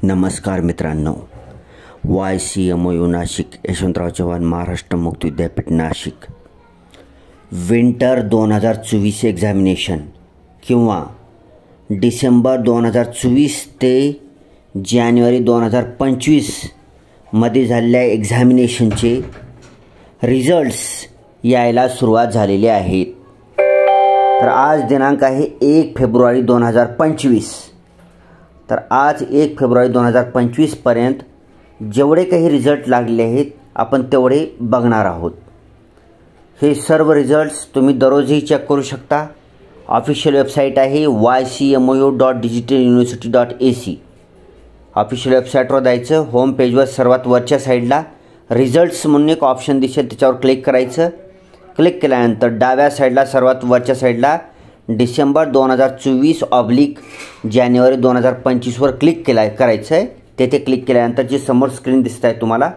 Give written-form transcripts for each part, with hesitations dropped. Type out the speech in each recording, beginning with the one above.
नमस्कार मित्रांनो, YCMOU नाशिक, यशवंतराव चव्हाण महाराष्ट्र मुक्त विद्यापीठ नाशिक विंटर 2024 एक्झामिनेशन किंवा डिसेंबर 2024 ते जानेवारी 2025 मध्ये झालेल्या एक्झामिनेशनचे रिझल्ट्स यायला सुरुवात झालेली आहेत. तर आज दिनांक आहे 1 फेब्रुवारी 2025. तर आज 1 फेब्रुवारी 2025 पर्यंत जेवढे काही रिझल्ट लागले आहेत आपण तेवढे बघणार आहोत. हे सर्व रिझल्ट्स तुम्ही दररोजही चेक करू शकता. ऑफिशियल वेबसाईट आहे ycmo.digitaluniversity.ac. ऑफिशियल वेबसाईटवर जायचं. होम पेजवर सर्वात वरच्या साईडला रिझल्ट्स म्हणून एक ऑप्शन दिसेल, त्याच्यावर क्लिक करायचं. क्लिक केल्यानंतर डाव्या साईडला सर्वात वरच्या साईडला डिसेंबर 2024 जानेवारी 2025 वर क्लिक करायचं आहे. तेथे क्लिक केल्यानंतर जी समोर स्क्रीन दिसत आहे तुम्हाला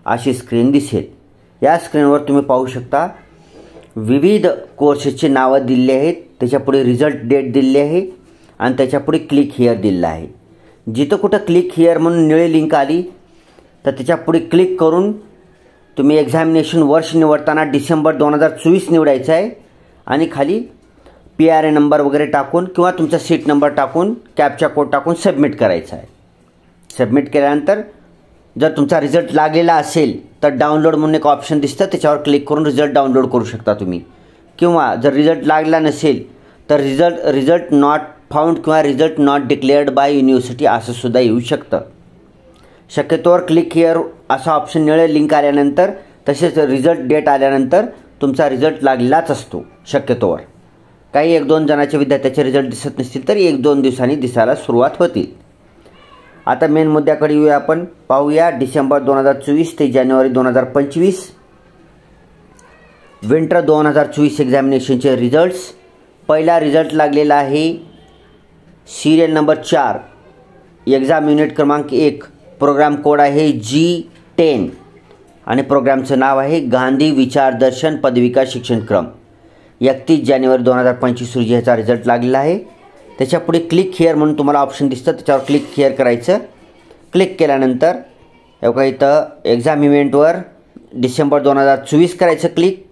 अशी स्क्रीन दिसेल. या स्क्रीनवर तुम्ही पाहू शकता विविध कोर्सेसची नावं दिलेली आहेत. त्याच्यापुढे रिझल्ट डेट दिलेली आहे आणि त्याच्यापुढे क्लिक हिअर दिलेलं आहे. जिथं कुठं क्लिक हिअर म्हणून निळी लिंक आली तर त्याच्यापुढे क्लिक करून तुम्ही एक्झामिनेशन वर्ष निवडताना डिसेंबर 2024 निवडायचं आहे आणि खाली PRA नंबर वगैरे टाकून किंवा तुमचा सीट नंबर टाकून कॅप्चा कोड टाकून सबमिट करायचा आहे. सबमिट केल्यानंतर जर तुमचा रिझल्ट लागलेला असेल तर डाउनलोड म्हणून एक ऑप्शन दिसतं, त्याच्यावर क्लिक करून रिझल्ट डाउनलोड करू शकता तुम्ही. किंवा जर रिझल्ट लागला नसेल तर रिझल्ट नॉट फाउंड किंवा result not declared by university असं सुद्धा येऊ शकतं. शक्यतोवर क्लिक हिअर असा ऑप्शन निळे लिंक आल्यानंतर तसेच रिझल्ट डेट आल्यानंतर तुमचा रिझल्ट लागलेलाच असतो. शक्यतोवर काही 1-2 जणांच्या विद्यार्थ्याचे रिझल्ट दिसत नसतील तर 1-2 दिवसांनी दिसायला सुरुवात होतील. आता मेन मुद्द्याकडे येऊया. आपण पाहूया डिसेंबर 2024 ते जानेवारी 2025 विंटर 2024 एक्झामिनेशनचे रिझल्ट्स. पहिला रिझल्ट लागलेला आहे सिरियल नंबर 4, एक्झाम युनिट क्रमांक 1. प्रोग्राम कोड आहे G10 आणि प्रोग्रामचं नाव आहे गांधी विचारदर्शन पदविका शिक्षणक्रम. 31 जानेवारी 2025 रोजी ह्याचा रिझल्ट लागलेला आहे. त्याच्यापुढे क्लिक हिअर म्हणून तुम्हाला ऑप्शन दिसतं, त्याच्यावर क्लिक हिअर करायचं. क्लिक केल्यानंतर एवढा इथं एक्झाम इव्हेंटवर डिसेंबर 2024 करायचं क्लिक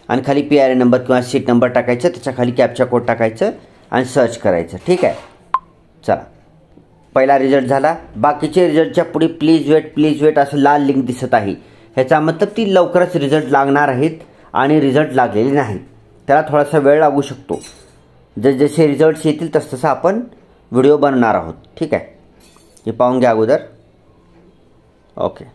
आणि खाली PRA नंबर किंवा सीट नंबर टाकायचं, त्याच्या खाली कॅप्चा कोड टाकायचं आणि सर्च करायचं. ठीक आहे. चला, पहिला रिझल्ट झाला. बाकीचे रिझल्टच्या पुढे प्लीज वेट असं लाल लिंक दिसत आहे. ह्याचा मतलब ती लवकरच रिझल्ट लागणार आहेत आणि रिझल्ट लागलेले नाहीत. त्याला थोडासा वेळ लागू शकतो. जसे रिझल्ट्स येतील तसं आपण व्हिडिओ बनवणार आहोत. ठीक आहे. हे पाहून घ्या अगोदर. ओके.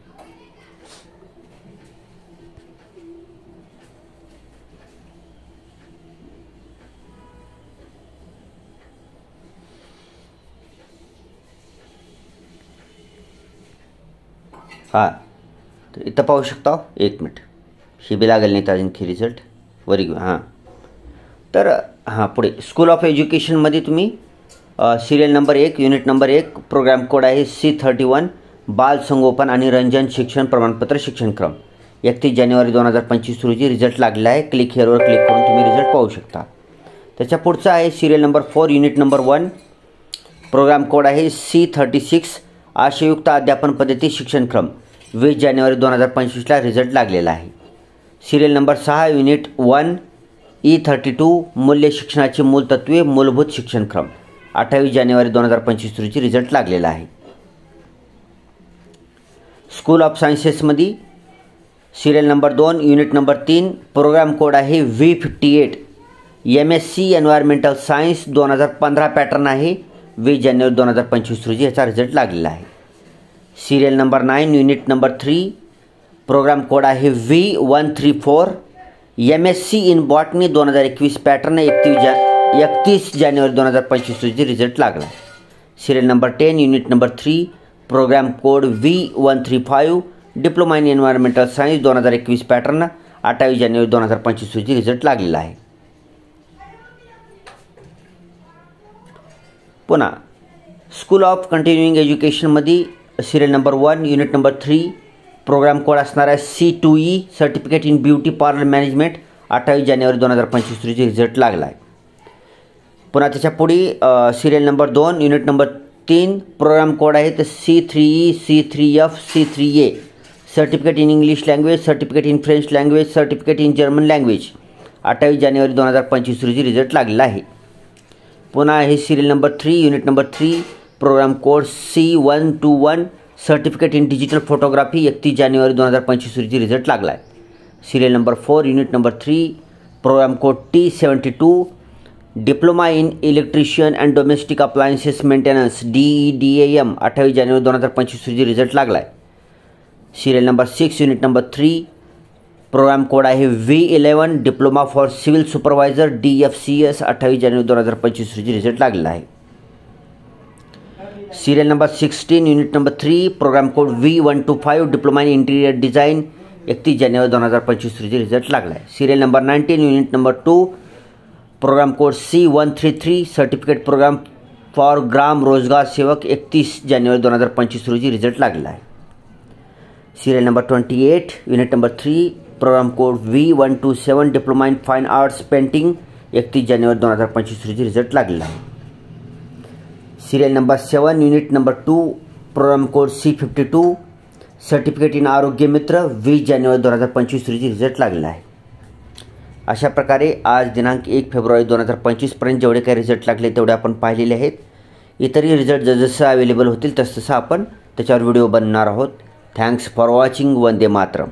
हां, तर इथं पाहू शकता. 1 मिनिट, ही बी लागेल नाही आणखी रिझल्ट वरी घेऊ. हां, तर पुढे स्कूल ऑफ एज्युकेशनमध्ये तुम्ही serial number 1, unit number 1, programme code आहे C31, बाल संगोपन आणि रंजन शिक्षण प्रमाणपत्र शिक्षणक्रम. 31 जानेवारी 2025 रोजी रिझल्ट लागलेला आहे. क्लिक हिअरवर क्लिक करून तुम्ही रिझल्ट पाहू शकता. त्याच्या पुढचा आहे serial number 4, unit number 1, programme code आहे C36, आशययुक्त अध्यापन पद्धती शिक्षणक्रम. 20 जानेवारी 2025ला रिझल्ट लागलेला आहे. सिरियल नंबर 6, युनिट 1, E32, मूल्य शिक्षणाची मूलतत्वे मूलभूत शिक्षणक्रम. 28 जानेवारी 2025 रोजी रिझल्ट लागलेला आहे. स्कूल ऑफ सायन्सेसमध्ये serial number 2, unit number 3, programme code आहे V58, MSc environmental science 2015 pattern आहे. 20 जानेवारी 2025 रोजी याचा रिझल्ट लागलेला आहे. Serial number 9, unit number 3, programme code आहे V134, MSc in botany 2021 pattern. 31 जानेवारी 2025 रोजी रिझल्ट लागला. Serial number 10, unit number 3, programme code V135, diploma in environmental science 2021 pattern. 28 जानेवारी 2025 रोजी रिझल्ट लागलेला आहे. पुन्हा स्कूल ऑफ कंटिन्युइंग एज्युकेशनमध्ये serial number 1, unit number 3, programme code असणार आहे C2E, certificate in beauty parlour management. 28 जानेवारी 2025 रोजी रिझल्ट लागला आहे. पुन्हा त्याच्या पुढे serial number 2, unit number 3 programme code आहे तर C3E C3F C3A certificate in English language, certificate in French language, certificate in German language 28 जानेवारी 2025 रोजी रिझल्ट लागलेला आहे. पुन्हा आहे serial number 3 unit number 3 programme code C121 certificate in digital photography 31 जानेवारी 2025 रोजी रिझल्ट लागला आहे. Serial number 4 unit number 3 programme code T72 diploma in electrician and domestic appliances maintenance DEDAM 28 जानेवारी 2025 रोजी रिझल्ट लागला आहे. Serial number 6 unit number 3 programme code आहे V11 diploma for civil supervisor DFCS 28 जानेवारी 2025 रोजी रिझल्ट लागलेला आहे. Serial number 16 unit number 3 programme code V125 diploma in interior design 31 जानेवारी 2025 रोजी रिझल्ट लागला आहे. Serial number 19 unit number 2 programme code C133 certificate programme for ग्राम रोजगार सेवक 31 जानेवारी 2025 रोजी रिझल्ट लागला आहे. Serial number 28 unit number 3 programme code V127 diploma in fine arts painting 31 जानेवारी 2025 रोजी रिझल्ट लागलेला आहे. Serial number 7 unit number 2 programme code C52 certificate in आरोग्य मित्र 20 जानेवारी 2025 रोजी रिझल्ट लागलेला आहे. अशा प्रकारे आज दिनांक 1 फेब्रुवारी 2025 पर्यंत जेवढे काही रिझल्ट लागले तेवढे आपण पाहिलेले आहेत. इतरही रिझल्ट जसं अवेलेबल होतील तसं आपण त्याच्यावर व्हिडिओ बनवणार आहोत. Thanks for watching. Vande Mataram.